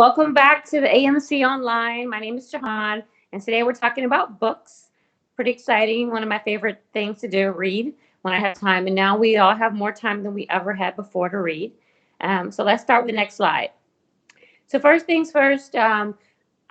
welcome back to the AMC Online. My name is Jehan, and today we're talking about books. Pretty exciting. One of my favorite things to do, read when I have time. And now we all have more time than we ever had before to read. So let's start with the next slide. So first things first, there's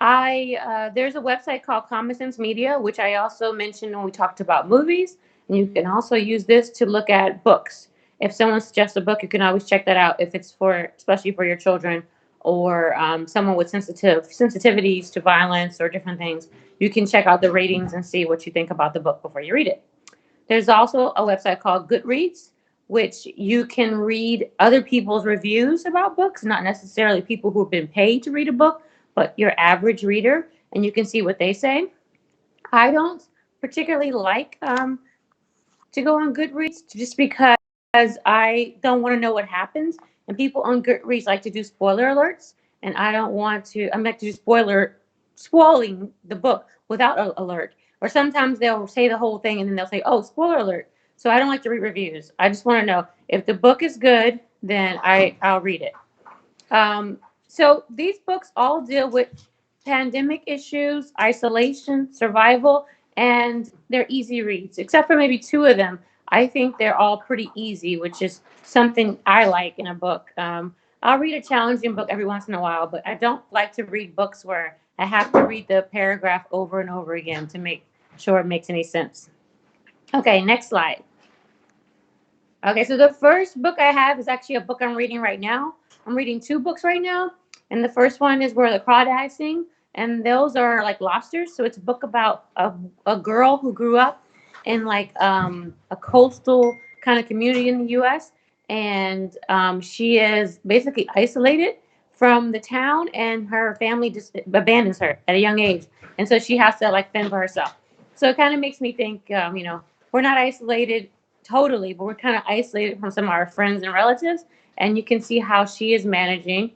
a website called Common Sense Media, which I also mentioned when we talked about movies. And you can also use this to look at books. If someone suggests a book, you can always check that out if it's especially for your children or someone with sensitivities to violence or different things. You can check out the ratings and see what you think about the book before you read it. There's also a website called Goodreads, which you can read other people's reviews about books, not necessarily people who have been paid to read a book, but your average reader, and you can see what they say. I don't particularly like to go on Goodreads just because I don't want to know what happens. And people on Goodreads like to do spoiler alerts, and I don't want to. I'm like to do spoiling the book without an alert. Or sometimes they'll say the whole thing and then they'll say, "Oh, spoiler alert." So I don't like to read reviews. I just want to know if the book is good, then I'll read it. So these books all deal with pandemic issues, isolation, survival, and they're easy reads, except for maybe two of them. I think they're all pretty easy, which is something I like in a book. I'll read a challenging book every once in a while, but I don't like to read books where I have to read the paragraph over and over again to make sure it makes any sense. Okay, next slide. Okay, so the first book I have is actually a book I'm reading right now. I'm reading two books right now, and the first one is Where the Crawdads Sing, and those are like lobsters. So it's a book about a girl who grew up in like a coastal kind of community in the U.S., and she is basically isolated from the town, and her family just abandons her at a young age, and so she has to like fend for herself. So it kind of makes me think, we're not isolated totally, but we're kind of isolated from some of our friends and relatives, and you can see how she is managing.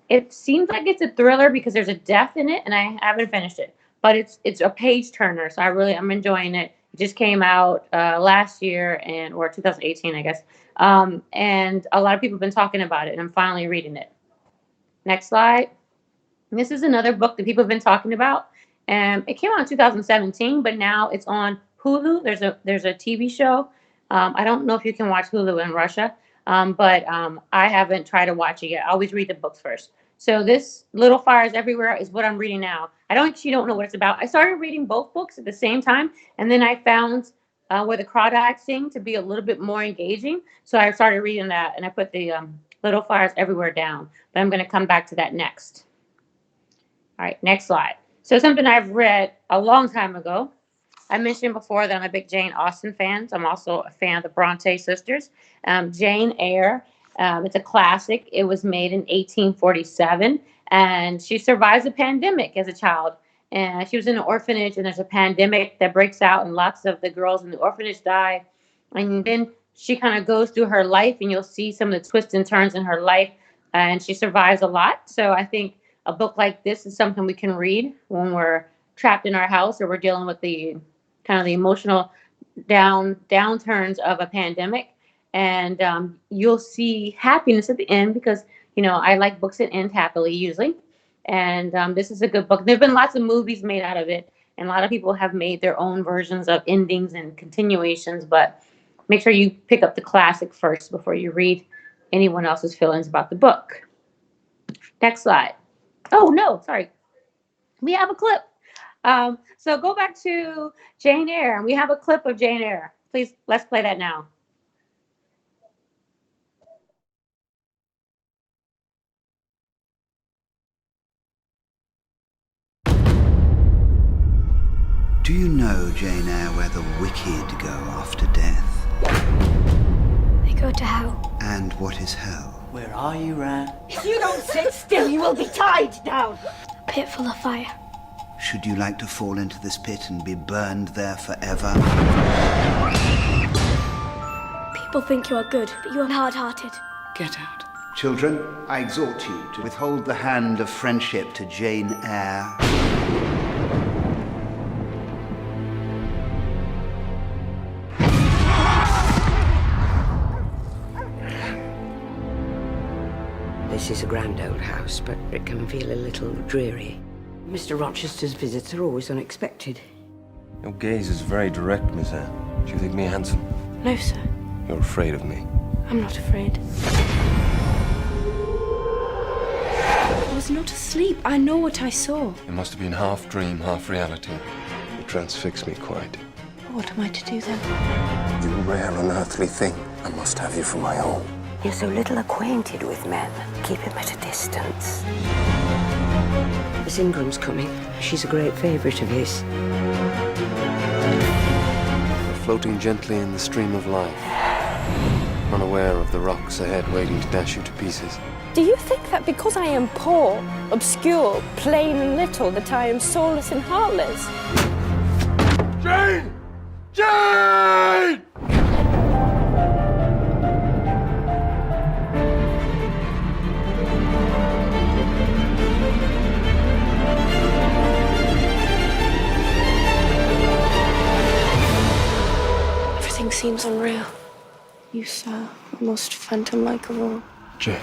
It seems like it's a thriller because there's a death in it, and I haven't finished it, but it's a page turner, so I'm enjoying it. It just came out last year or 2018, I guess, and a lot of people have been talking about it, and I'm finally reading it. Next slide. And this is another book that people have been talking about. It came out in 2017, but now it's on Hulu. There's a TV show. I don't know if you can watch Hulu in Russia, but I haven't tried to watch it yet. I always read the books first. So this Little Fires Everywhere is what I'm reading now. I actually don't know what it's about. I started reading both books at the same time, and then I found Where the Crawdads Sing to be a little bit more engaging. So I started reading that, and I put the Little Fires Everywhere down. But I'm going to come back to that next. All right, next slide. So something I've read a long time ago. I mentioned before that I'm a big Jane Austen fan. So I'm also a fan of the Bronte sisters. Jane Eyre. It's a classic. It was made in 1847, and she survives a pandemic as a child. And she was in an orphanage, and there's a pandemic that breaks out, and lots of the girls in the orphanage die. And then she kind of goes through her life, and you'll see some of the twists and turns in her life, and she survives a lot. So I think a book like this is something we can read when we're trapped in our house or we're dealing with the kind of the emotional downturns of a pandemic. And you'll see happiness at the end because, I like books that end happily usually. And this is a good book. There have been lots of movies made out of it, and a lot of people have made their own versions of endings and continuations, but make sure you pick up the classic first before you read anyone else's feelings about the book. Next slide. Oh, no, sorry. We have a clip. So go back to Jane Eyre, and we have a clip of Jane Eyre. Please, let's play that now. Do you know, Jane Eyre, where the wicked go after death? They go to hell. And what is hell? Where are you, Ran? If you don't sit still, you will be tied down. A pit full of fire. Should you like to fall into this pit and be burned there forever? People think you are good, but you are hard-hearted. Get out. Children, I exhort you to withhold the hand of friendship to Jane Eyre. They This is a grand old house, but it can feel a little dreary. Mr. Rochester's visits are always unexpected. Your gaze is very direct, Miss Anne. Do you think me handsome? No, sir. You're afraid of me. I'm not afraid. I was not asleep. I know what I saw. It must have been half dream, half reality. You transfix me quite. What am I to do then? You rare unearthly thing. I must have you for my own. You're so little acquainted with men. Keep him at a distance. Miss Ingram's coming. She's a great favourite of his. You're floating gently in the stream of life, unaware of the rocks ahead waiting to dash you to pieces. Do you think that because I am poor, obscure, plain and little, that I am soulless and heartless? Jane! Jane! Everything seems unreal. You, sir, are most phantom-like of all. Jane.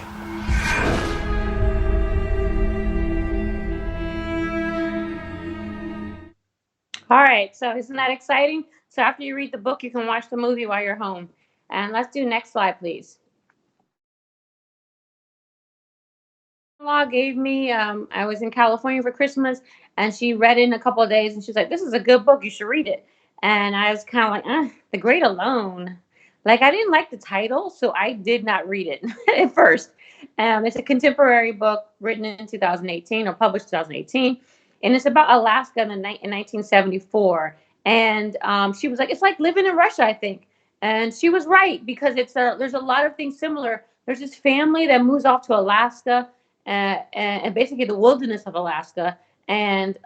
All right, so isn't that exciting? So after you read the book, you can watch the movie while you're home. And let's do next slide, please. Law gave me, I was in California for Christmas, and she read it in a couple of days, and she's like, this is a good book, you should read it. And I was kind of like, The Great Alone. Like, I didn't like the title, so I did not read it at first. It's a contemporary book written in 2018, or published 2018, and it's about Alaska in 1974. And she was like, it's like living in Russia, I think. And she was right, because there's a lot of things similar. There's this family that moves off to Alaska, and basically the wilderness of Alaska, and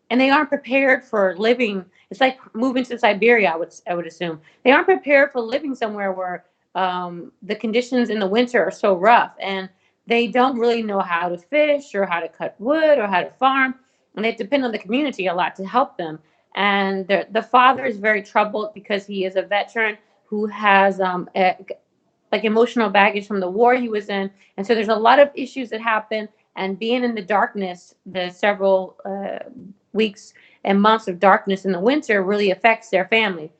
they aren't prepared for living. It's like moving to Siberia, I would assume. They aren't prepared for living somewhere where the conditions in the winter are so rough, and they don't really know how to fish or how to cut wood or how to farm, and they depend on the community a lot to help them. And the father is very troubled because he is a veteran who has like emotional baggage from the war he was in, and so there's a lot of issues that happen. And being in the darkness, the several weeks and months of darkness in the winter really affects their family.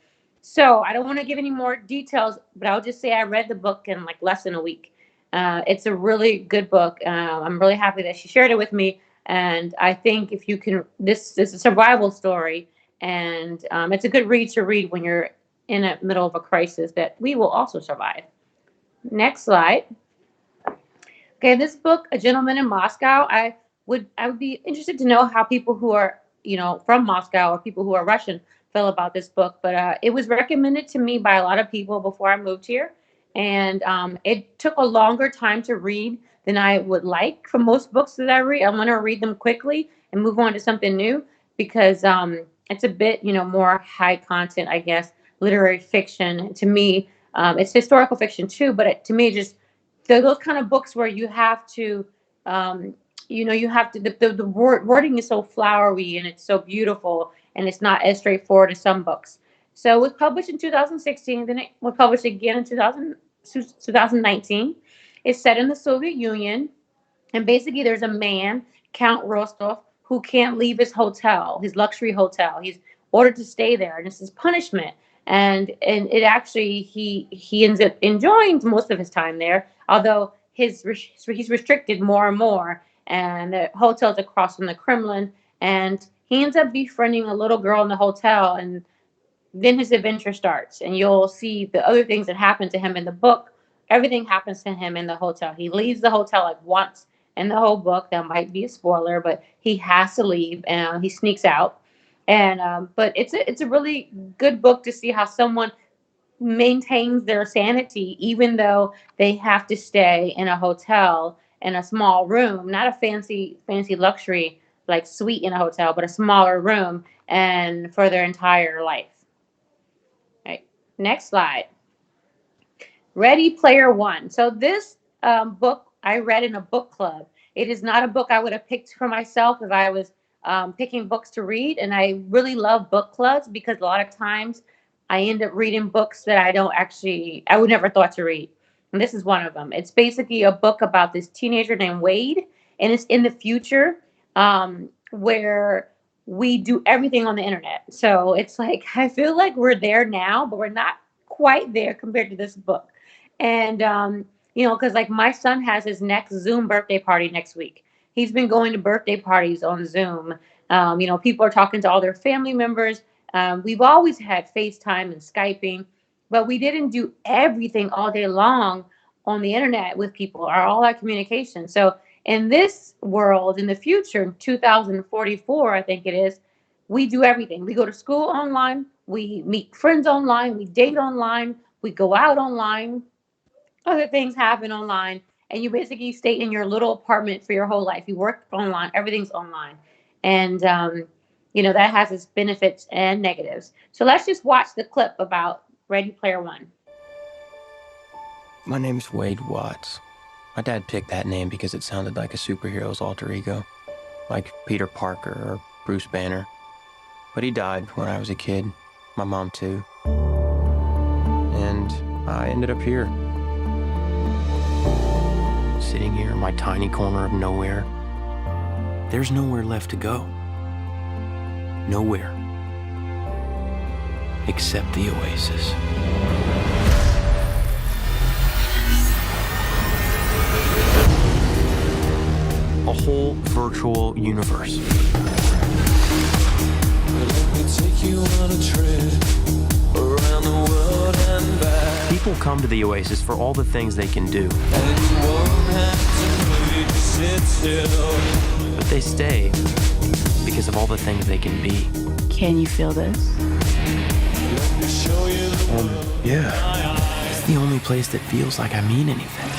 So I don't want to give any more details, but I'll just say I read the book in like less than a week. It's a really good book. I'm really happy that she shared it with me. And I think if you can, this is a survival story, and it's a good read to read when you're in the middle of a crisis that we will also survive. Next slide. Okay, this book, A Gentleman in Moscow, I would be interested to know how people who are, from Moscow or people who are Russian feel about this book. But it was recommended to me by a lot of people before I moved here. And it took a longer time to read than I would like for most books that I read. I want to read them quickly and move on to something new, because it's a bit, more high content, I guess, literary fiction. To me, it's historical fiction too, but to me, just those kind of books where you have to, the wording is so flowery and it's so beautiful, and it's not as straightforward as some books. So it was published in 2016, then it was published again in 2019. It's set in the Soviet Union, and basically there's a man, Count Rostov, who can't leave his hotel, his luxury hotel. He's ordered to stay there, and it's his punishment. And it actually, he ends up enjoying most of his time there, although he's restricted more and more. And the hotel's across from the Kremlin, and he ends up befriending a little girl in the hotel, and then his adventure starts. And you'll see the other things that happen to him in the book. Everything happens to him in the hotel. He leaves the hotel like once in the whole book. That might be a spoiler, but he has to leave, and he sneaks out. And but it's a really good book to see how someone maintains their sanity even though they have to stay in a hotel in a small room, not a fancy luxury like suite in a hotel, but a smaller room, and for their entire life. All right, next slide. Ready Player One. So this book I read in a book club. It is not a book I would have picked for myself if I was picking books to read. And I really love book clubs because a lot of times I end up reading books that I would never thought to read. And this is one of them. It's basically a book about this teenager named Wade, and it's in the future, where we do everything on the internet. So it's like I feel like we're there now, but we're not quite there compared to this book. And because like my son has his next Zoom birthday party next week. He's been going to birthday parties on Zoom. People are talking to all their family members. We've always had FaceTime and Skyping, but we didn't do everything all day long on the internet with people or all our communication. So in this world, in the future, in 2044, I think it is, we do everything. We go to school online, we meet friends online, we date online, we go out online, other things happen online, and you basically stay in your little apartment for your whole life. You work online, everything's online. And, that has its benefits and negatives. So let's just watch the clip about Ready Player One. My name's Wade Watts. My dad picked that name because it sounded like a superhero's alter ego, like Peter Parker or Bruce Banner. But he died when I was a kid, my mom too. And I ended up here, sitting here in my tiny corner of nowhere. There's nowhere left to go. Nowhere. Except the Oasis. A whole virtual universe. People come to the Oasis for all the things they can do. But they stay because of all the things they can be. Can you feel this? Yeah. It's the only place that feels like I mean anything.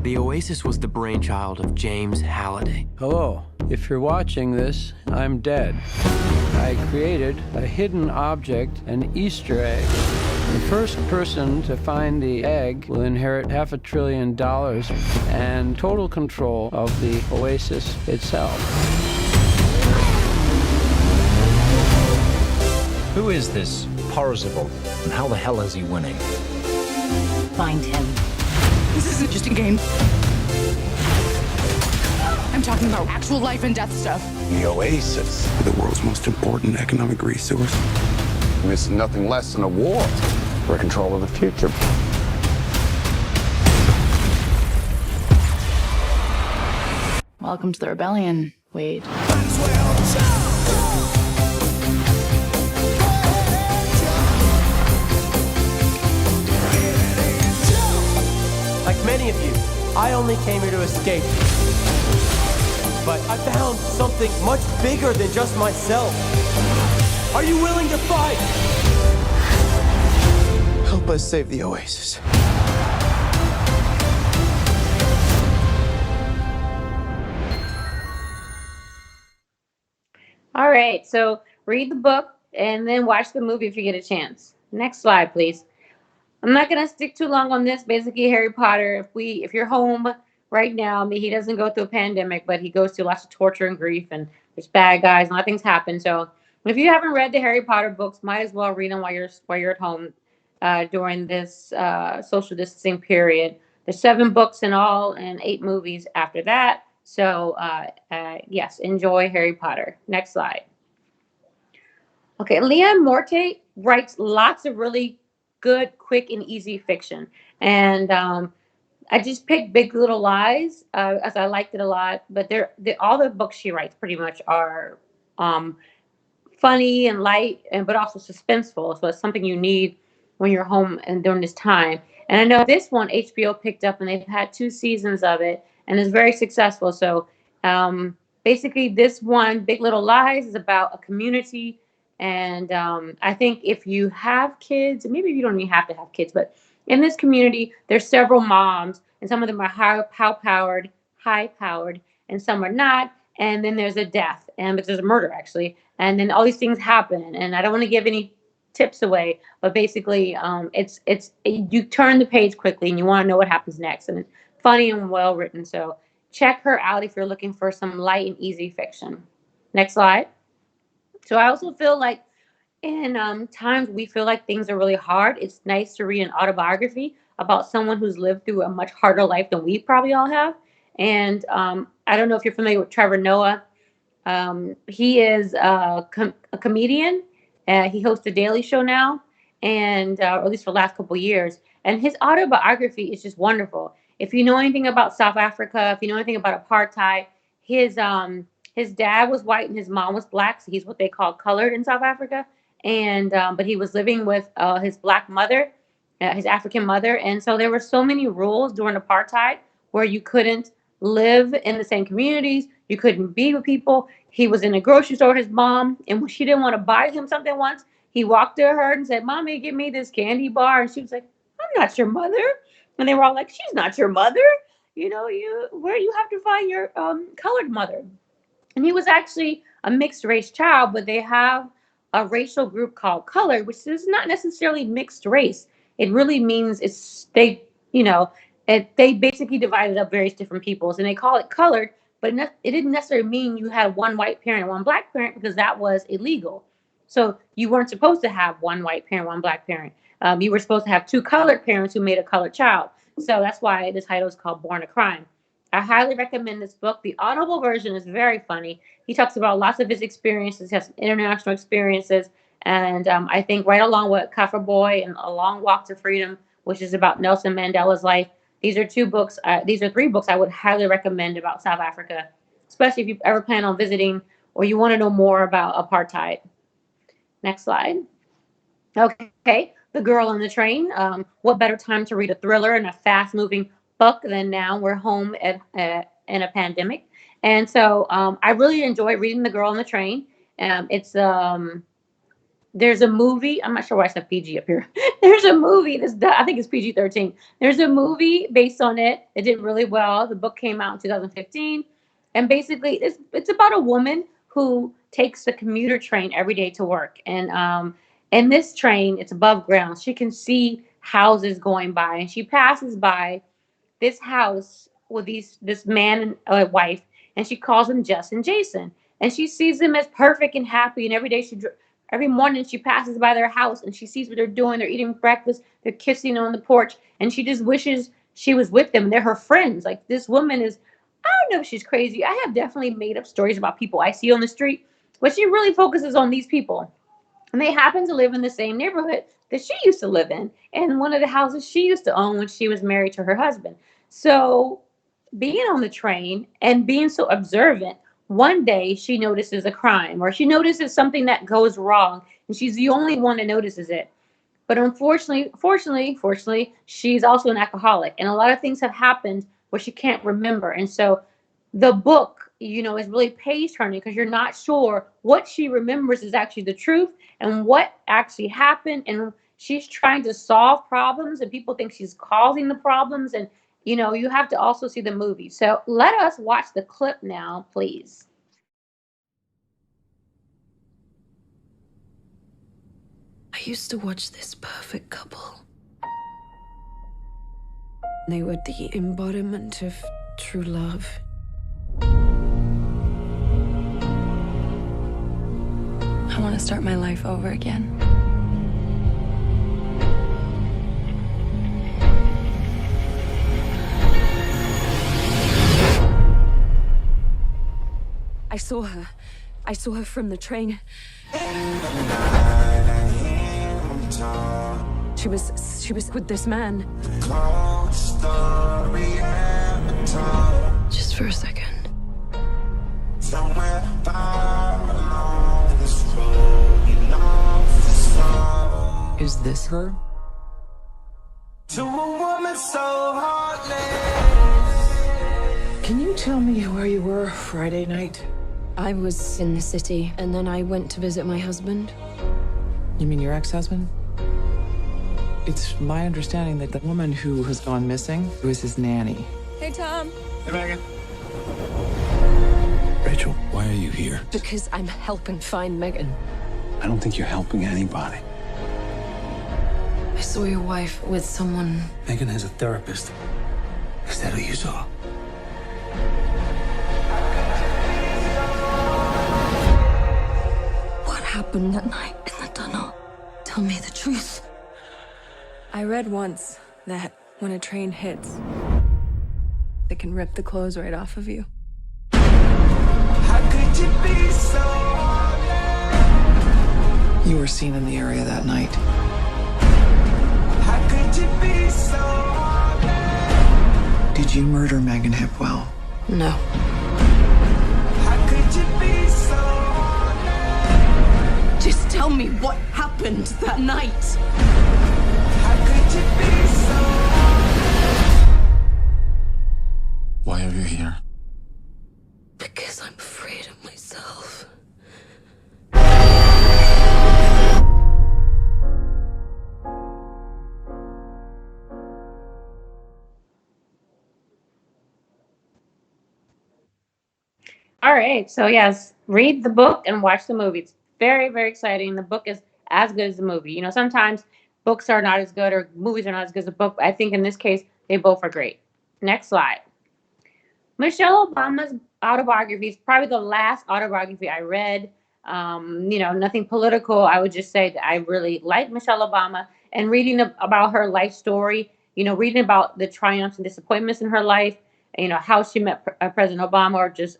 The Oasis was the brainchild of James Halliday. Hello. If you're watching this, I'm dead. I created a hidden object, an Easter egg. The first person to find the egg will inherit $500 billion and total control of the Oasis itself. Who is this Parzival, and how the hell is he winning? Find him. This isn't just a game. I'm talking about actual life and death stuff. The Oasis, the world's most important economic resource. It's nothing less than a war for control of the future. Welcome to the rebellion, Wade. Like many of you, I only came here to escape. But I found something much bigger than just myself. Are you willing to fight? Help us save the Oasis. All right, so read the book and then watch the movie if you get a chance. Next slide, please. I'm not gonna stick too long on this. Basically, Harry Potter, if you're home right now, I mean, he doesn't go through a pandemic, but he goes through lots of torture and grief, and there's bad guys, and a lot of things happen. So if you haven't read the Harry Potter books, might as well read them while you're at home during this social distancing period. There's 7 books in all and 8 movies after that. So yes, enjoy Harry Potter. Next slide. Okay, Leanne Morte writes lots of really good, quick, and easy fiction. And I just picked Big Little Lies as I liked it a lot. But all the books she writes pretty much are funny and light, but also suspenseful. So it's something you need when you're home and during this time. And I know this one HBO picked up, and they've had 2 seasons of it, and it's very successful. So basically, this one, Big Little Lies, is about a community. And I think if you have kids, maybe you don't even have to have kids, but in this community, there's several moms, and some of them are high-powered, and some are not. And then there's a death, but there's a murder, actually. And then all these things happen. And I don't want to give any tips away, but basically, you turn the page quickly, and you want to know what happens next. And it's funny and well-written. So check her out if you're looking for some light and easy fiction. Next slide. So I also feel like in times we feel like things are really hard, it's nice to read an autobiography about someone who's lived through a much harder life than we probably all have. And I don't know if you're familiar with Trevor Noah. He is a comedian. He hosts a Daily Show now, and or at least for the last couple of years. And his autobiography is just wonderful. If you know anything about South Africa, if you know anything about apartheid, his dad was white and his mom was black, so he's what they call colored in South Africa. And but he was living with his black mother, his African mother, and so there were so many rules during apartheid where you couldn't live in the same communities, you couldn't be with people. He was in a grocery store with his mom, and when she didn't want to buy him something once, he walked to her and said, "Mommy, give me this candy bar," and she was like, "I'm not your mother." And they were all like, "She's not your mother. You know, where you have to find your colored mother." And he was actually a mixed race child, but they have a racial group called colored, which is not necessarily mixed race. It really means they basically divided up various different peoples, and they call it colored, but it didn't necessarily mean you had one white parent and one black parent, because that was illegal. So you weren't supposed to have one white parent, one black parent. You were supposed to have two colored parents who made a colored child. So that's why the title is called Born a Crime. I highly recommend this book. The audible version is very funny. He talks about lots of his experiences, he has some international experiences, and I think right along with Cover Boy and A Long Walk to Freedom, which is about Nelson Mandela's life, these are three books I would highly recommend about South Africa, especially if you ever plan on visiting or you want to know more about apartheid. Next slide. Okay, The Girl on the Train. What better time to read a thriller and a fast-moving book than now? We're home in a pandemic. And so I really enjoy reading The Girl on the Train. There's a movie. I'm not sure why I said PG up here. There's a movie. I think it's PG-13. There's a movie based on it. It did really well. The book came out in 2015. And basically, it's about a woman who takes the commuter train every day to work. And in this train, it's above ground. She can see houses going by. And she passes by this house with this man and a wife. And she calls them Jess and Jason. And she sees them as perfect and happy. And every morning she passes by their house and she sees what they're doing. They're eating breakfast. They're kissing on the porch. And she just wishes she was with them. They're her friends. Like, this woman is, I don't know if she's crazy. I have definitely made up stories about people I see on the street, but she really focuses on these people. And they happen to live in the same neighborhood that she used to live in, and one of the houses she used to own when she was married to her husband. So being on the train and being so observant, one day she notices a crime, or she notices something that goes wrong, and she's the only one that notices it. But fortunately, she's also an alcoholic, and a lot of things have happened where she can't remember. And so the book, is really page turning, because you're not sure what she remembers is actually the truth and what actually happened. And she's trying to solve problems, and people think she's causing the problems. And you have to also see the movie. So let us watch the clip now, please. I used to watch this perfect couple. They were the embodiment of true love. I want to start my life over again. I saw her. I saw her from the train. She was with this man. Just for a second. Is this her? Can you tell me where you were Friday night? I was in the city, and then I went to visit my husband. You mean your ex-husband? It's my understanding that the woman who has gone missing was his nanny. Hey, Tom. Hey, Megan. Rachel, why are you here? Because I'm helping find Megan. I don't think you're helping anybody. I saw your wife with someone. Megan has a therapist. Is that who you saw? What happened that night in the tunnel? Tell me the truth. I read once that When a train hits, it can rip the clothes right off of you. How could you be so honest? You were seen in the area that night. How could you be so honest? Did you murder Megan Hipwell? No. How could you be so honest? Just tell me what happened that night. How could you be so honest? Why are you here? Because I'm afraid of myself. All right. So yes, read the book and watch the movie. It's very, very exciting. The book is as good as the movie. You know, sometimes books are not as good or movies are not as good as a book. But I think in this case, they both are great. Next slide. Michelle Obama's autobiography is probably the last autobiography I read. You know, nothing political. I would just say that I really like Michelle Obama and reading about her life story, you know, reading about the triumphs and disappointments in her life, you know, how she met President Obama or just,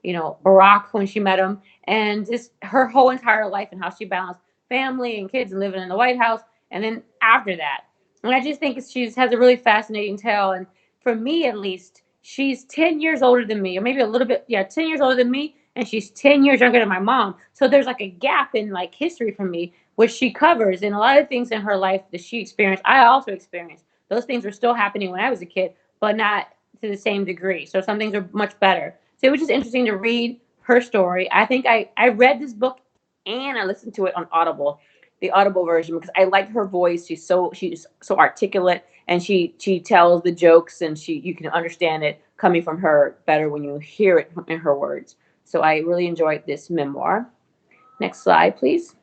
you know, Barack when she met him, and just her whole entire life and how she balanced family and kids and living in the White House. And then after that, and I just think she has a really fascinating tale. And for me, at least, she's 10 years older than me, or maybe a little bit, 10 years older than me, and she's 10 years younger than my mom. So there's like a gap in like history for me, which she covers. And a lot of things in her life that she experienced, I also experienced. Those things were still happening when I was a kid, but not to the same degree. So some things are much better. So it was just interesting to read her story. I think I read this book and I listened to it on Audible, the Audible version, because I like her voice. She's so articulate, and she tells the jokes, and you can understand it coming from her better when you hear it in her words. So I really enjoyed this memoir. Next slide, please.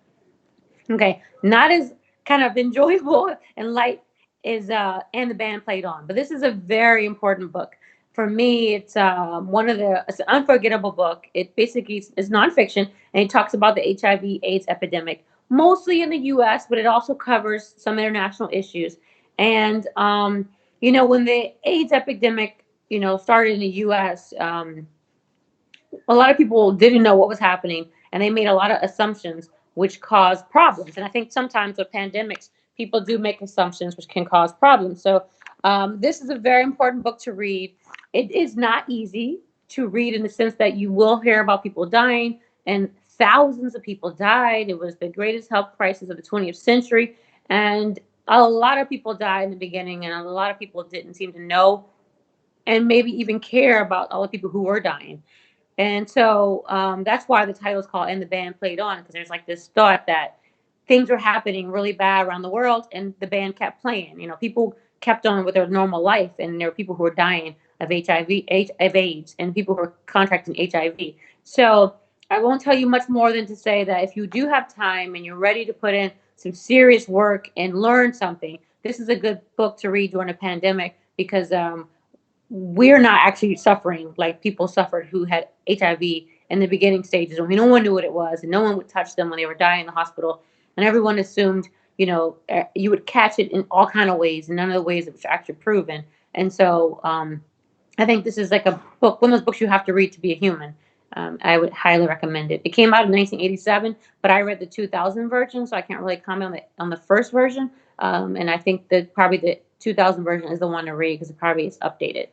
Okay, not as kind of enjoyable and light as And the Band Played On, but this is a very important book. For me, it's it's an unforgettable book. It basically is nonfiction, and it talks about the HIV/AIDS epidemic, mostly in the U.S., but it also covers some international issues. And you know, when the AIDS epidemic, you know, started in the U.S., a lot of people didn't know what was happening, and they made a lot of assumptions, which caused problems. And I think sometimes with pandemics, people do make assumptions, which can cause problems. So this is a very important book to read. It is not easy to read in the sense that you will hear about people dying, and thousands of people died. It was the greatest health crisis of the 20th century. And a lot of people died in the beginning, and a lot of people didn't seem to know and maybe even care about all the people who were dying. And so that's why the title is called And the Band Played On, because there's like this thought that things were happening really bad around the world, and the band kept playing. You know, people kept on with their normal life, and there were people who were dying of AIDS, and people who were contracting HIV. So I won't tell you much more than to say that if you do have time and you're ready to put in some serious work and learn something, this is a good book to read during a pandemic, because we're not actually suffering like people suffered who had HIV in the beginning stages when no one knew what it was, and no one would touch them when they were dying in the hospital. And everyone assumed, you know, you would catch it in all kind of ways, and none of the ways that was actually proven. And so I think this is like a book, one of those books you have to read to be a human. I would highly recommend it. It came out in 1987, but I read the 2000 version, so I can't really comment on the first version. And I think that probably the 2000 version is the one to read, because it probably is updated.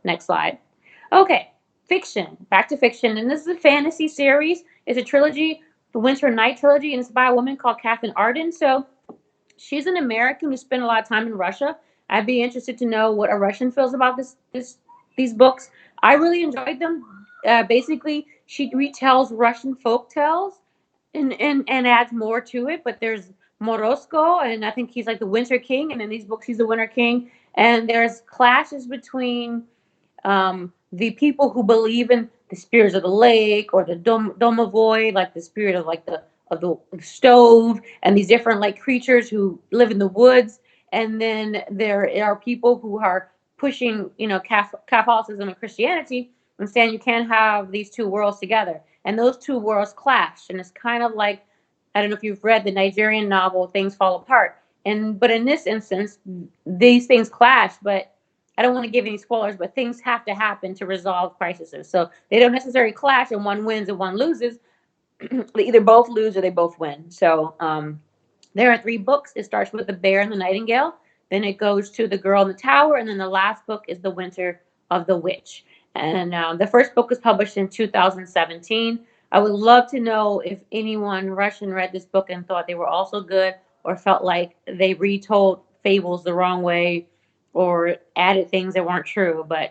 Next slide. Okay, fiction. Back to fiction. And this is a fantasy series. It's a trilogy, the Winter Night trilogy, and it's by a woman called Catherine Arden. So she's an American who spent a lot of time in Russia. I'd be interested to know what a Russian feels about these books. I really enjoyed them. Basically, she retells Russian folk tales and adds more to it. But there's Morosko, and I think he's like the Winter King. And in these books, he's the Winter King. And there's clashes between the people who believe in the spirits of the lake, or the domovoy, like the spirit of like the stove, and these different like creatures who live in the woods. And then there are people who are pushing, you know, Catholicism and Christianity, and saying you can't have these two worlds together. And those two worlds clash. And it's kind of like, I don't know if you've read the Nigerian novel Things Fall Apart. But in this instance, these things clash. But I don't want to give any spoilers, but things have to happen to resolve crises. So they don't necessarily clash, and one wins and one loses. They either both lose or they both win. So there are 3 books. It starts with The Bear and the Nightingale, then it goes to The Girl in the Tower, and then the last book is The Winter of the Witch. And the first book was published in 2017. I would love to know if anyone Russian read this book and thought they were also good, or felt like they retold fables the wrong way, or added things that weren't true. But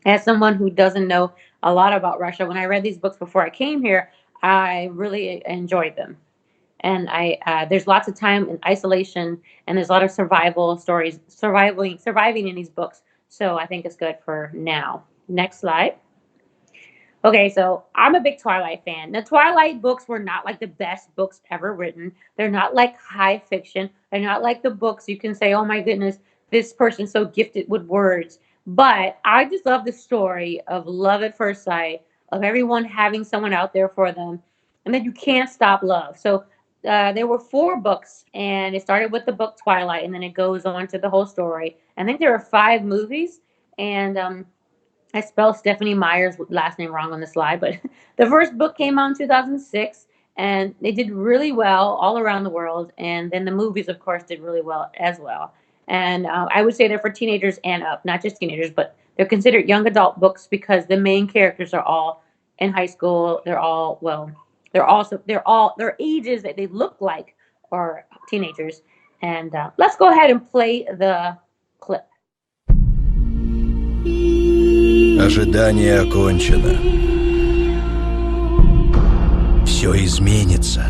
as someone who doesn't know a lot about Russia, when I read these books before I came here, I really enjoyed them. And there's lots of time in isolation, and there's a lot of survival stories, surviving in these books. So I think it's good for now. Next slide. Okay, so I'm a big Twilight fan. The Twilight books were not like the best books ever written. They're not like high fiction. They're not like the books you can say, oh my goodness, this person's so gifted with words. But I just love the story of love at first sight, of everyone having someone out there for them, and then you can't stop love. So there were 4 books, and it started with the book Twilight, and then it goes on to the whole story. I think there are 5 movies, and I spelled Stephanie Meyer's last name wrong on the slide, but the first book came out in 2006, and they did really well all around the world. And then the movies, of course, did really well as well. And I would say they're for teenagers and up, not just teenagers, but they're considered young adult books because the main characters are all in high school. They're all, well, their ages that they look like are teenagers. And let's go ahead and play the clip. Ожидание окончено. Все изменится.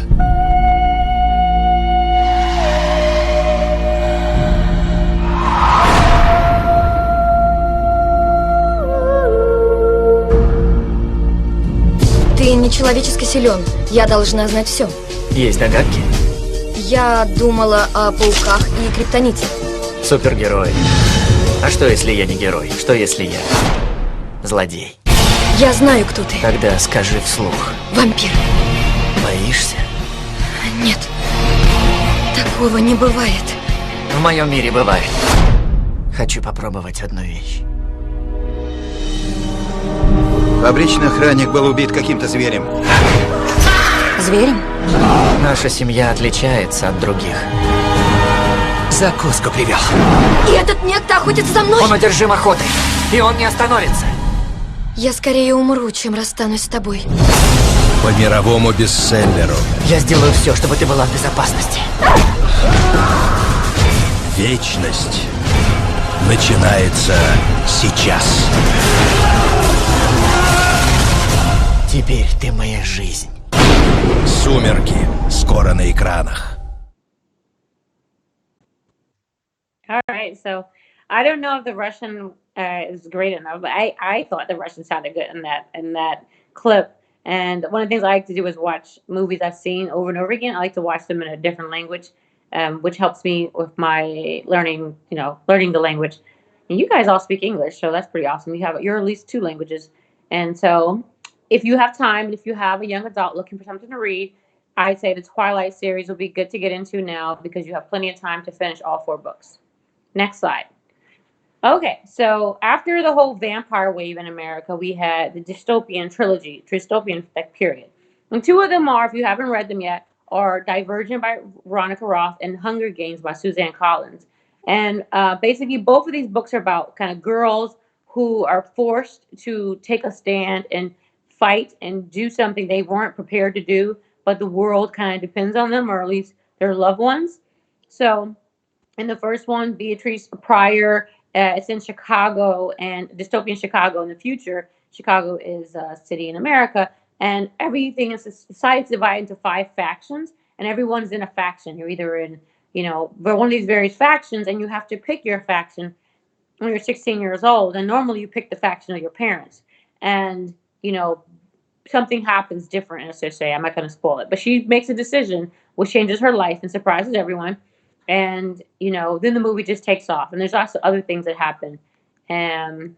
Ты нечеловечески силен. Я должна знать все. Есть догадки? Я думала о пауках и криптоните. Супергерой. А что, если я не герой? Что, если я злодей? Я знаю, кто ты. Тогда скажи вслух. Вампир. Боишься? Нет. Такого не бывает. В моем мире бывает. Хочу попробовать одну вещь. Фабричный охранник был убит каким-то зверем. Зверем? Наша семья отличается от других. Закуску привел. И этот некто охотится за мной? Он одержим охотой, и он не остановится. Я скорее умру, чем расстанусь с тобой. По мировому бестселлеру. Я сделаю все, чтобы ты была в безопасности. Вечность начинается сейчас. Теперь ты моя жизнь. Сумерки скоро на экранах. All right, so I don't know if the Russian is great enough, but I thought the Russian sounded good in that clip. And one of the things I like to do is watch movies I've seen over and over again. I like to watch them in a different language, which helps me with my learning the language. And you guys all speak English, so that's pretty awesome. You're at least 2 languages. And so if you have time, and if you have a young adult looking for something to read, I'd say the Twilight series will be good to get into now because you have plenty of time to finish all 4 books. Next slide. Okay, so after the whole vampire wave in America, we had the dystopian trilogy, period. And 2 of them are, if you haven't read them yet, are Divergent by Veronica Roth and Hunger Games by Suzanne Collins. And basically, both of these books are about kind of girls who are forced to take a stand and fight and do something they weren't prepared to do, but the world kind of depends on them, or at least their loved ones. So in the first one, Beatrice Pryor, it's in Chicago, and dystopian Chicago in the future. Chicago is a city in America, and everything is society is divided into 5 factions, and everyone's in a faction. You're either in, one of these various factions, and you have to pick your faction when you're 16 years old. And normally you pick the faction of your parents. And, something happens different, as I say. I'm not going to spoil it. But she makes a decision which changes her life and surprises everyone. And, then the movie just takes off. And there's also other things that happen. And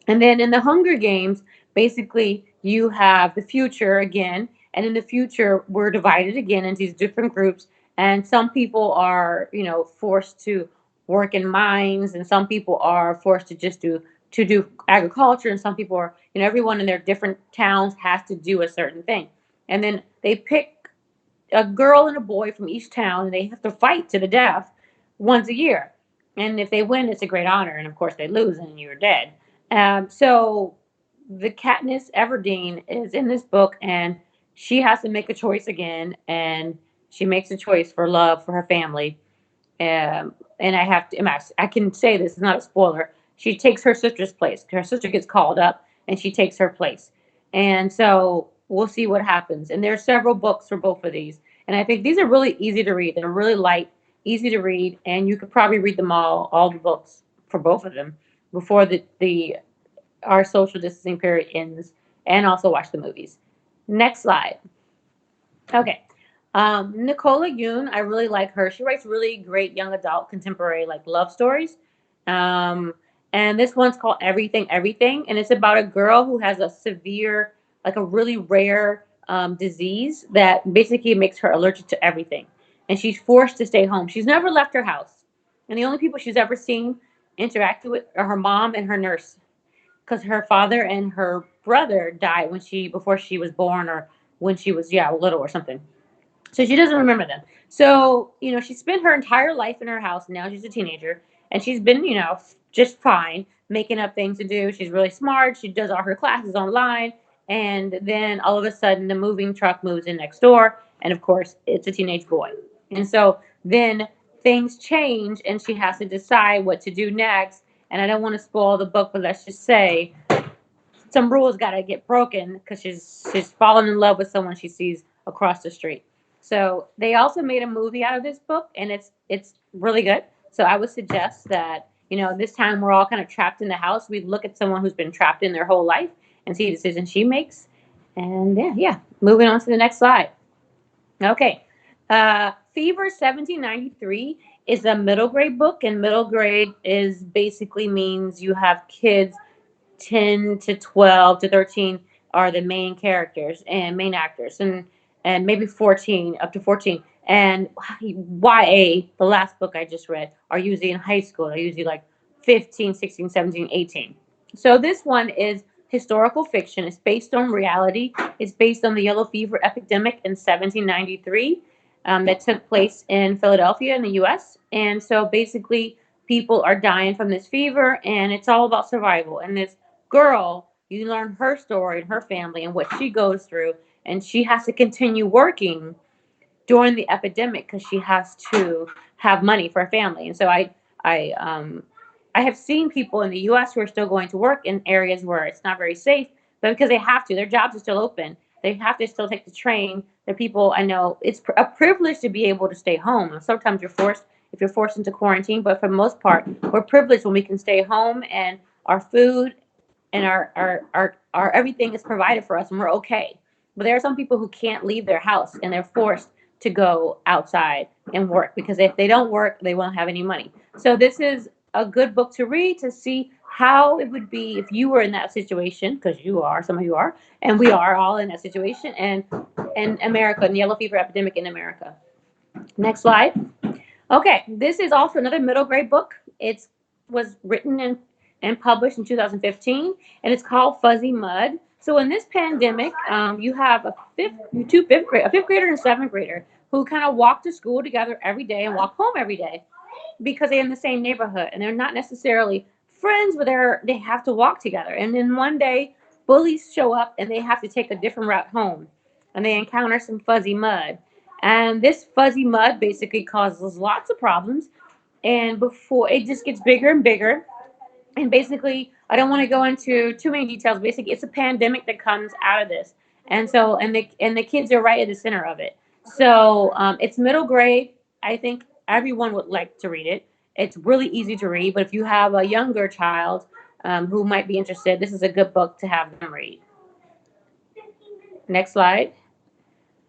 then in the Hunger Games, basically, you have the future again. And in the future, we're divided again into these different groups. And some people are, forced to work in mines, and some people are forced to just do agriculture, and some people are, everyone in their different towns has to do a certain thing. And then they pick a girl and a boy from each town, and they have to fight to the death once a year. And if they win, it's a great honor. And of course, they lose, and you're dead. So the Katniss Everdeen is in this book, and she has to make a choice again, and she makes a choice for love for her family. And I can say this is not a spoiler. She takes her sister's place. Her sister gets called up, and she takes her place. And so we'll see what happens. And there's several books for both of these. And I think these are really easy to read. They're really light, easy to read, and you could probably read them all the books for both of them before our social distancing period ends, and also watch the movies. Next slide. Okay. Nicola Yoon, I really like her. She writes really great young adult contemporary like love stories. And this one's called Everything, Everything. And it's about a girl who has a severe, like a really rare disease that basically makes her allergic to everything. And she's forced to stay home. She's never left her house. And the only people she's ever seen interacted with are her mom and her nurse, because her father and her brother died before she was born, or when she was little or something. So she doesn't remember them. So, she spent her entire life in her house. Now she's a teenager, and she's been, just fine, making up things to do. She's really smart. She does all her classes online. And then all of a sudden, the moving truck moves in next door. And of course, it's a teenage boy. And so then things change, and she has to decide what to do next. And I don't want to spoil the book, but let's just say some rules got to get broken, because she's fallen in love with someone she sees across the street. So they also made a movie out of this book, and it's really good. So I would suggest that, this time we're all kind of trapped in the house, we look at someone who's been trapped in their whole life and see the decisions she makes. And yeah, moving on to the next slide. Okay. Fever 1793 is a middle grade book, and middle grade is basically means you have kids 10 to 12 to 13 are the main characters and main actors, and maybe 14 up to 14. And YA, the last book I just read, are usually in high school. They're usually like 15, 16, 17, 18. So this one is historical fiction. It's based on reality. It's based on the yellow fever epidemic in 1793 that took place in Philadelphia in the U.S. And so basically people are dying from this fever, and it's all about survival. And this girl, you learn her story and her family and what she goes through, and she has to continue working during the epidemic because she has to have money for her family. And so I have seen people in the U.S. who are still going to work in areas where it's not very safe, but because they have to, their jobs are still open. They have to still take the train. The people I know, it's a privilege to be able to stay home. And sometimes if you're forced into quarantine, but for the most part, we're privileged when we can stay home, and our food and our everything is provided for us, and we're okay. But there are some people who can't leave their house, and they're forced to go outside and work, because if they don't work, they won't have any money. So this is a good book to read to see how it would be if you were in that situation, because some of you are, and we are all in that situation, and America, and the yellow fever epidemic in America. Next slide. Okay, this is also another middle grade book. It was written and published in 2015, and it's called Fuzzy Mud. So in this pandemic, you have a fifth grader and a seventh grader who kind of walk to school together every day and walk home every day, because they're in the same neighborhood, and they're not necessarily friends, but they have to walk together. And then one day, bullies show up, and they have to take a different route home, and they encounter some fuzzy mud. And this fuzzy mud basically causes lots of problems, and before it just gets bigger and bigger. And basically, I don't want to go into too many details. Basically, it's a pandemic that comes out of this, and so and the kids are right at the center of it. So it's middle grade. I think everyone would like to read it. It's really easy to read, but if you have a younger child who might be interested, this is a good book to have them read. Next slide.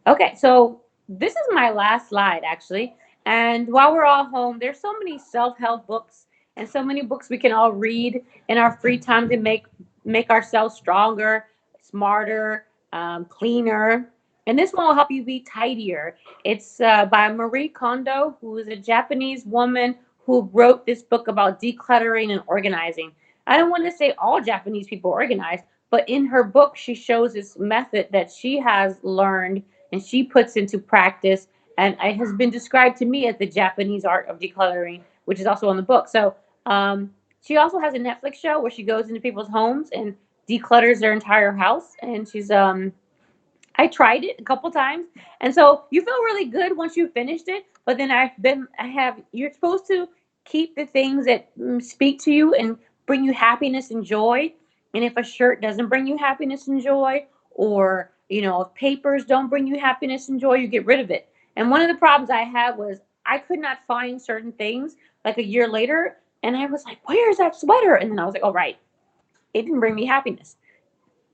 Okay, so this is my last slide, actually. And while we're all home, there's so many self-help books and so many books we can all read in our free time to make ourselves stronger, smarter, cleaner. And this one will help you be tidier. It's by Marie Kondo, who is a Japanese woman who wrote this book about decluttering and organizing. I don't want to say all Japanese people organize, but in her book, she shows this method that she has learned and she puts into practice, and it has been described to me as the Japanese art of decluttering, which is also in the book. So she also has a Netflix show where she goes into people's homes and declutters their entire house. And she's I tried it a couple times, and so you feel really good once you finished it. But then you're supposed to keep the things that speak to you and bring you happiness and joy. And if a shirt doesn't bring you happiness and joy, or if papers don't bring you happiness and joy, you get rid of it. And one of the problems I had was I could not find certain things like a year later, and I was like, "Where is that sweater?" And then I was like, "Oh, right, it didn't bring me happiness."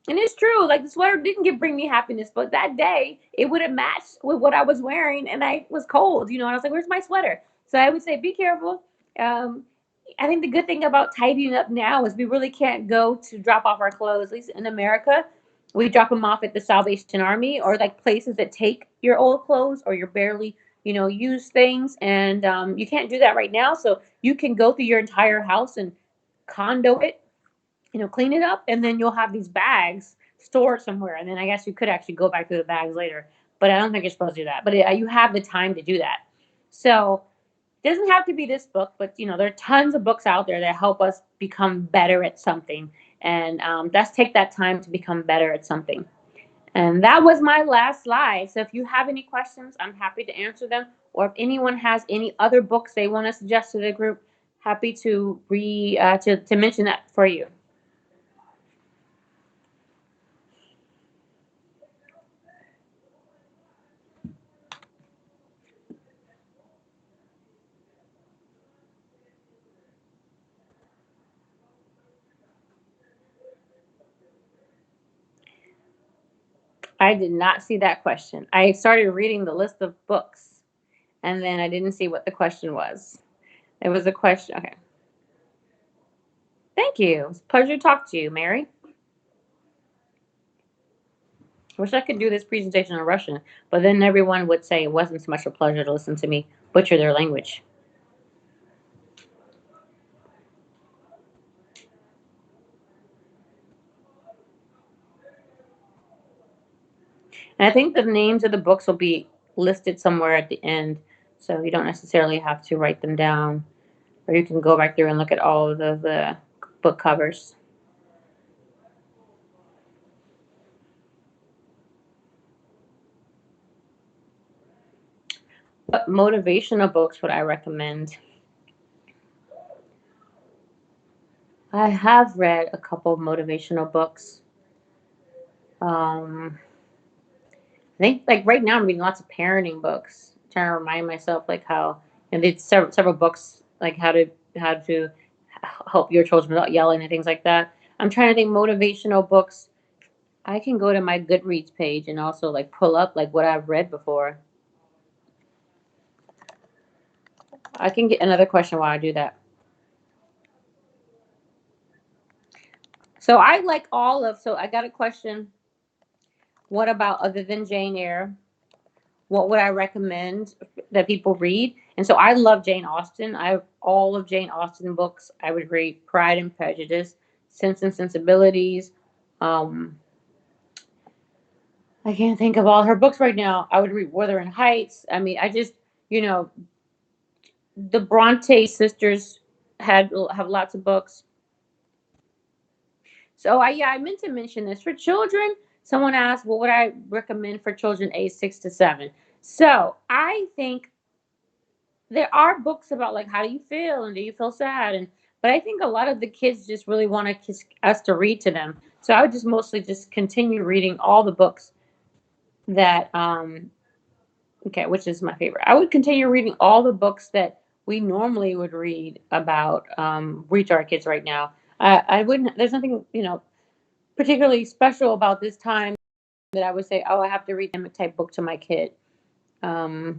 And it's true, like the sweater didn't bring me happiness, but that day it would have matched with what I was wearing, and I was cold, and I was like, "Where's my sweater?" So I would say, be careful. I think the good thing about tidying up now is we really can't go to drop off our clothes. At least in America, we drop them off at the Salvation Army or like places that take your old clothes or your barely, used things, and you can't do that right now. So you can go through your entire house and condo it, clean it up, and then you'll have these bags stored somewhere. And then I guess you could actually go back to the bags later, but I don't think you're supposed to do that. But you have the time to do that. So it doesn't have to be this book, but there are tons of books out there that help us become better at something. And let's take that time to become better at something. And that was my last slide. So if you have any questions, I'm happy to answer them. Or if anyone has any other books they want to suggest to the group, happy to to mention that for you. I did not see that question. I started reading the list of books, and then I didn't see what the question was. It was a question. Okay. Thank you. It's a pleasure to talk to you, Mary. I wish I could do this presentation in Russian, but then everyone would say it wasn't so much a pleasure to listen to me butcher their language. And I think the names of the books will be listed somewhere at the end, so you don't necessarily have to write them down, or you can go back through and look at all of the book covers. What motivational books would I recommend? I have read a couple of motivational books. I think like right now I'm reading lots of parenting books, trying to remind myself like how, and it's several books like how to help your children without yelling and things like that. I'm trying to think motivational books. I can go to my Goodreads page and also like pull up like what I've read before. I can get another question while I do that. So I like so I got a question. What about, other than Jane Eyre, what would I recommend that people read? And so I love Jane Austen. I have all of Jane Austen books. I would read Pride and Prejudice, Sense and Sensibilities. I can't think of all her books right now. I would read Wuthering Heights. I mean, I just, the Bronte sisters have lots of books. So I meant to mention this for children. Someone asked, what would I recommend for children age 6 to 7? So I think there are books about like, how do you feel and do you feel sad? But I think a lot of the kids just really want us to read to them. So I would just mostly just continue reading all the books that, which is my favorite. I would continue reading all the books that we normally would read about, read to our kids right now. I wouldn't, there's nothing, particularly special about this time that I would say, oh, I have to read a type book to my kid. My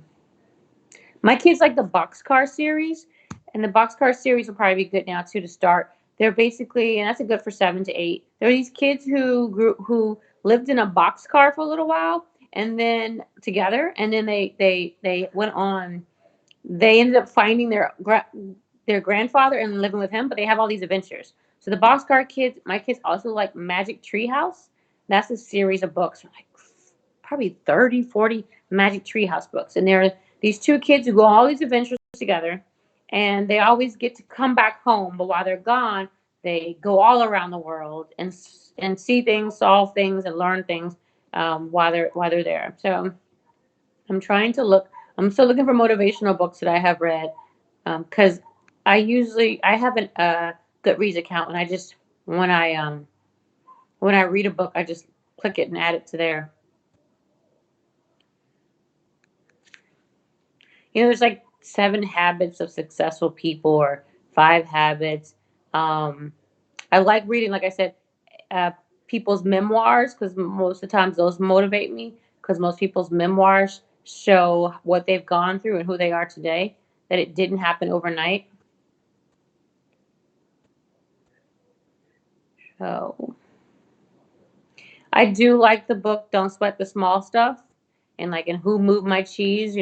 kids like the Boxcar series, and the Boxcar series will probably be good now too to start. They're basically, and that's a good for 7 to 8. There are these kids who lived in a boxcar for a little while, and then together, and then they went on. They ended up finding their grandfather and living with him, but they have all these adventures. So the Boxcar Kids, my kids also like Magic Treehouse. That's a series of books, like probably 30, 40 Magic Treehouse books. And there are these two kids who go on all these adventures together, and they always get to come back home. But while they're gone, they go all around the world and see things, solve things, and learn things while they're there. So I'm trying to look. I'm still looking for motivational books that I have read, because I have an Goodreads account, and I just when I read a book, I just click it and add it to there. There's like 7 habits of successful people or 5 habits. I like reading, like I said, people's memoirs, because most of the times those motivate me, because most people's memoirs show what they've gone through and who they are today, that it didn't happen overnight. So I do like the book Don't Sweat the Small Stuff, and like in Who Moved My Cheese,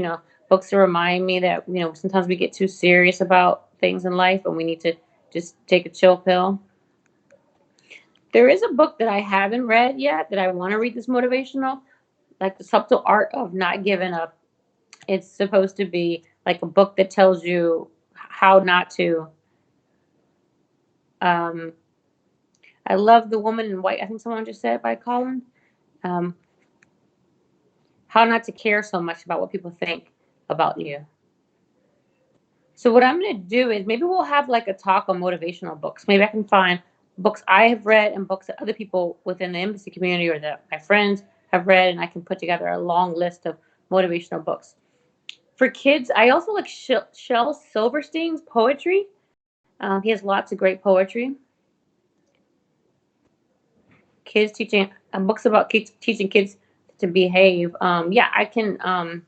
books that remind me that, sometimes we get too serious about things in life and we need to just take a chill pill. There is a book that I haven't read yet that I want to read that's motivational, like The Subtle Art of Not Giving Up. It's supposed to be like a book that tells you how not to. I love The Woman in White. I think someone just said it by Colin. How not to care so much about what people think about you. So what I'm going to do is maybe we'll have like a talk on motivational books. Maybe I can find books I have read and books that other people within the embassy community or that my friends have read, and I can put together a long list of motivational books. For kids, I also like Shel Silverstein's poetry. He has lots of great poetry. Kids teaching books about kids, teaching kids to behave. Yeah, I can.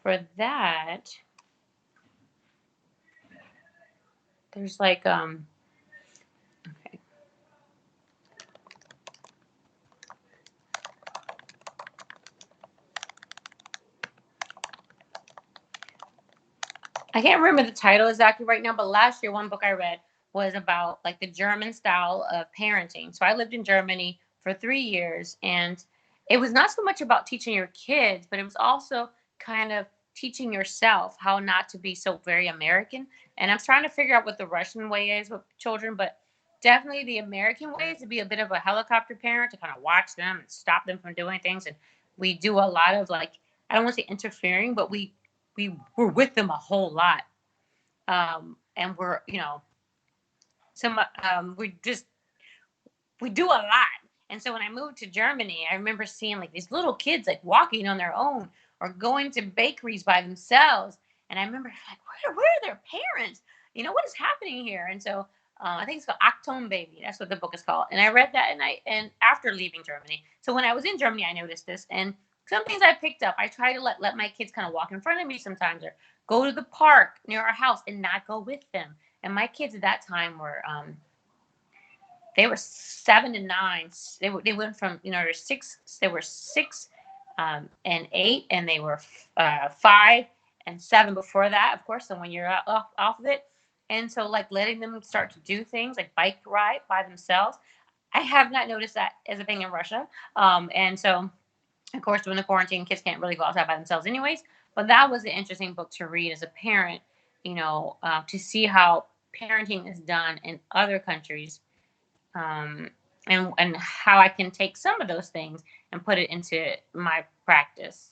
For that, there's like okay. I can't remember the title exactly right now, but last year one book I read was about like the German style of parenting. So I lived in Germany for 3 years, and it was not so much about teaching your kids, but it was also kind of teaching yourself how not to be so very American. And I'm trying to figure out what the Russian way is with children, but definitely the American way is to be a bit of a helicopter parent, to kind of watch them and stop them from doing things. And we do a lot of like, I don't want to say interfering, but we're with them a whole lot. And we're, we do a lot. And so when I moved to Germany, I remember seeing like these little kids like walking on their own or going to bakeries by themselves. And I remember like, where are their parents? What is happening here? And so I think it's called Achtung Baby. That's what the book is called. And I read that and after leaving Germany. So when I was in Germany, I noticed this. And some things I picked up, I try to let my kids kind of walk in front of me sometimes, or go to the park near our house and not go with them. And my kids at that time were, they were 7 and 9. They went from, they were 6 and 8, and they were 5 and 7 before that, of course. So when you're off of it, and so like letting them start to do things like bike ride by themselves, I have not noticed that as a thing in Russia. And so, of course, during the quarantine, kids can't really go outside by themselves anyways. But that was an interesting book to read as a parent, to see how parenting is done in other countries, and how I can take some of those things and put it into my practice.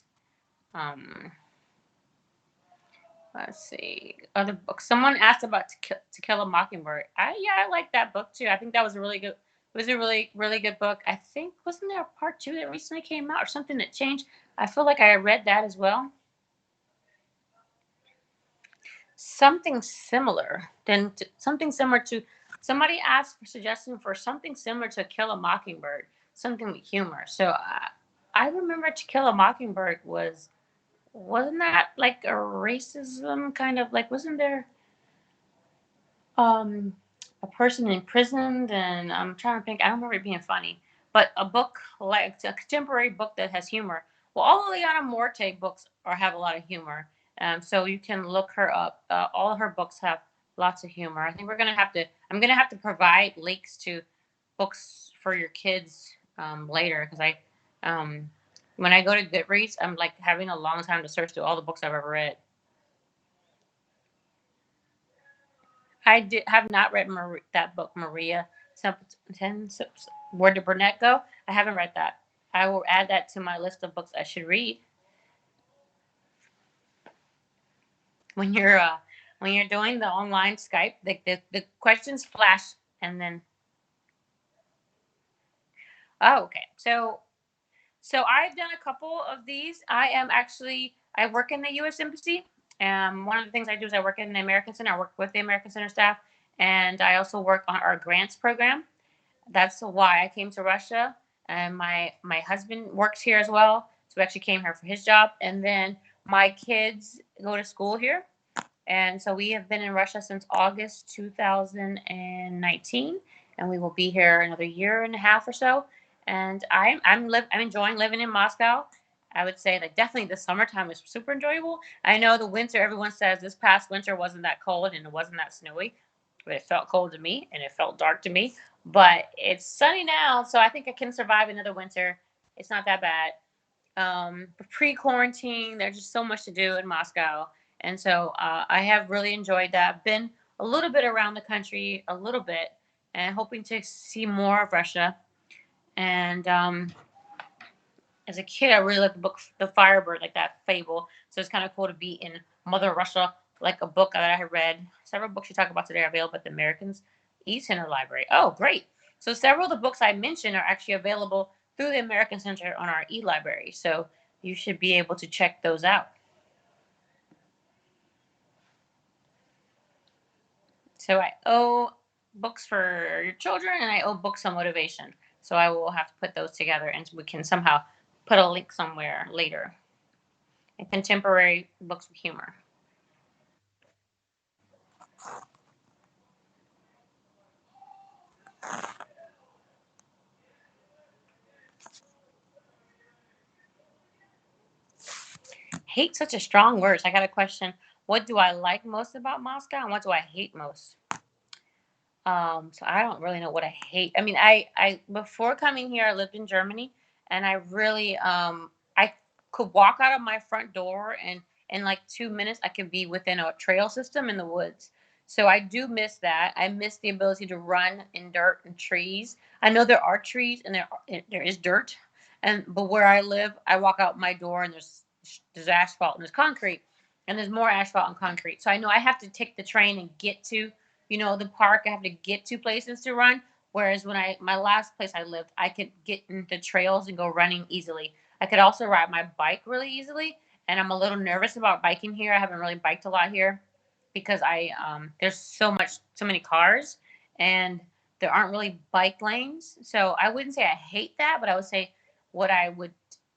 Let's see. Other books. Someone asked about To Kill a Mockingbird. I like that book too. I think that was a really good. It was a really, really good book. I think, wasn't there a part 2 that recently came out or something that changed? I feel like I read that as well. Something similar to somebody asked for suggestion for something similar to Kill a Mockingbird, something with humor. So I remember To Kill a Mockingbird wasn't that like a racism kind of like, wasn't there a person imprisoned? And I'm trying to think, I don't remember it being funny, but a book like a contemporary book that has humor. Well, all of Liana Morte books have a lot of humor. So you can look her up. All her books have lots of humor. I think I'm gonna have to provide links to books for your kids later, because when I go to Goodreads, I'm like having a long time to search through all the books I've ever read. I have not read that book, Maria. Where Did Burnett Go? I haven't read that. I will add that to my list of books I should read. When you're doing the online Skype, the questions flash, and then okay. So I've done a couple of these. I work in the U.S. Embassy. One of the things I do is I work in the American Center. I work with the American Center staff, and I also work on our grants program. That's why I came to Russia. And my husband works here as well, so we actually came here for his job. And then my kids go to school here, and so we have been in Russia since August 2019, and we will be here another year and a half or so. And I'm enjoying living in Moscow. I would say that definitely the summertime is super enjoyable. I know the winter, everyone says this past winter wasn't that cold and it wasn't that snowy, but it felt cold to me and it felt dark to me. But it's sunny now, so I think I can survive another winter. It's not that bad. Pre-quarantine, there's just so much to do in Moscow. And so I have really enjoyed that. I've been a little bit around the country, a little bit, and hoping to see more of Russia. And as a kid, I really liked the book The Firebird, like that fable. So it's kind of cool to be in Mother Russia, like a book that I had read. Several books you talk about today are available at the Americans E-Center Library. Oh, great. So several of the books I mentioned are actually available through the American Center on our e-library. So you should be able to check those out. So I owe books for your children, and I owe books on motivation. So I will have to put those together, and we can somehow put a link somewhere later. And contemporary books with humor. Hate such a strong word. I got a question. What do I like most about Moscow, and what do I hate most? So I don't really know what I hate. I mean, I before coming here, I lived in Germany, and I really I could walk out of my front door, and in like 2 minutes I could be within a trail system in the woods. So I do miss that. I miss the ability to run in dirt and trees. I know there are trees and there is dirt, but where I live, I walk out my door and there's asphalt and there's concrete, and there's more asphalt and concrete. So I know I have to take the train and get to the park. I have to get to places to run. Whereas when my last place I lived, I could get into trails and go running easily. I could also ride my bike really easily. And I'm a little nervous about biking here. I haven't really biked a lot here because there's so many cars, and there aren't really bike lanes. So I wouldn't say I hate that, but I would say what I would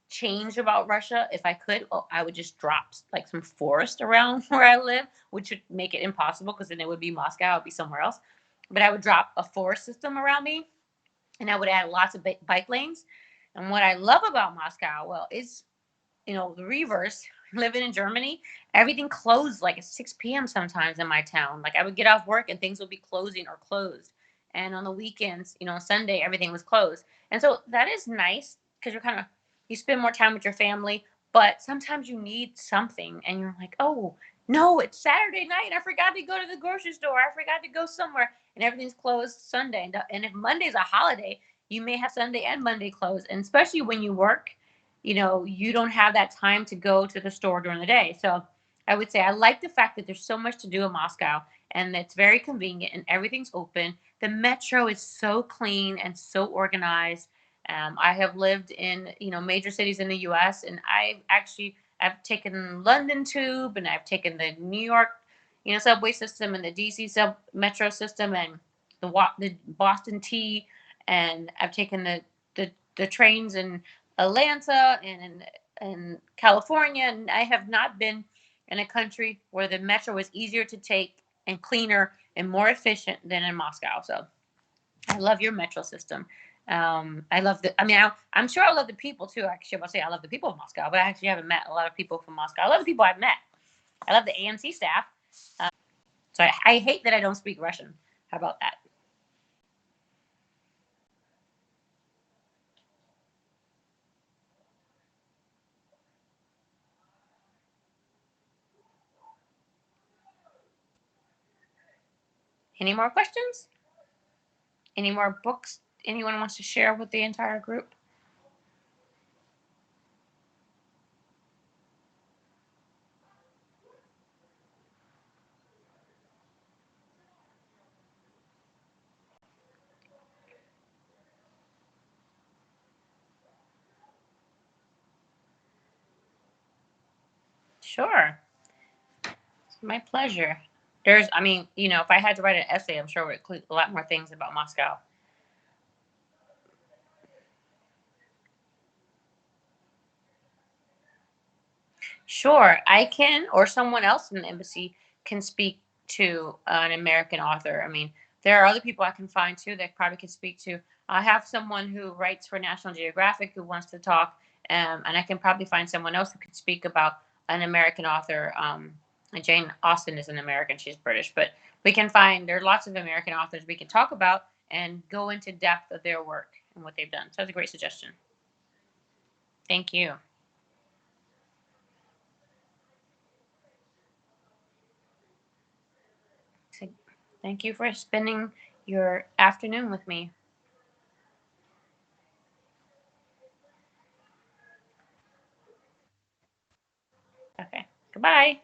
change about Russia, if I could, I would just drop like some forest around where I live, which would make it impossible because then it would be Moscow, it would be somewhere else. But I would drop a forest system around me, and I would add lots of bike lanes. And what I love about Moscow, well, is the reverse. Living in Germany, everything closed like at 6 p.m. sometimes in my town. Like I would get off work and things would be closing or closed. And on the weekends, Sunday, everything was closed. And so that is nice because you spend more time with your family, but sometimes you need something and you're like, oh, no, it's Saturday night. I forgot to go to the grocery store. I forgot to go somewhere, and everything's closed Sunday. And if Monday's a holiday, you may have Sunday and Monday closed. And especially when you work, you don't have that time to go to the store during the day. So I would say I like the fact that there's so much to do in Moscow, and it's very convenient and everything's open. The metro is so clean and so organized. I have lived in, major cities in the U.S., and I've taken London Tube, and I've taken the New York, subway system, and the DC metro system, and the Boston T, and I've taken the trains in Atlanta and California, and I have not been in a country where the metro is easier to take and cleaner and more efficient than in Moscow. So I love your metro system. I love the. I mean, I'm sure I love the people too. Actually, I'll say I love the people of Moscow, but I actually haven't met a lot of people from Moscow. I love the people I've met. I love the AMC staff. So I hate that I don't speak Russian. How about that? Any more questions? Any more books anyone wants to share with the entire group? Sure. It's my pleasure. I mean, if I had to write an essay, I'm sure it would include a lot more things about Moscow. Sure, I can, or someone else in the embassy can speak to an American author. I mean, there are other people I can find too that probably could speak to. I have someone who writes for National Geographic who wants to talk, and I can probably find someone else who could speak about an American author. Jane Austen is an American; she's British, but there are lots of American authors we can talk about and go into depth of their work and what they've done. So that's a great suggestion. Thank you. Thank you for spending your afternoon with me. Okay. Goodbye.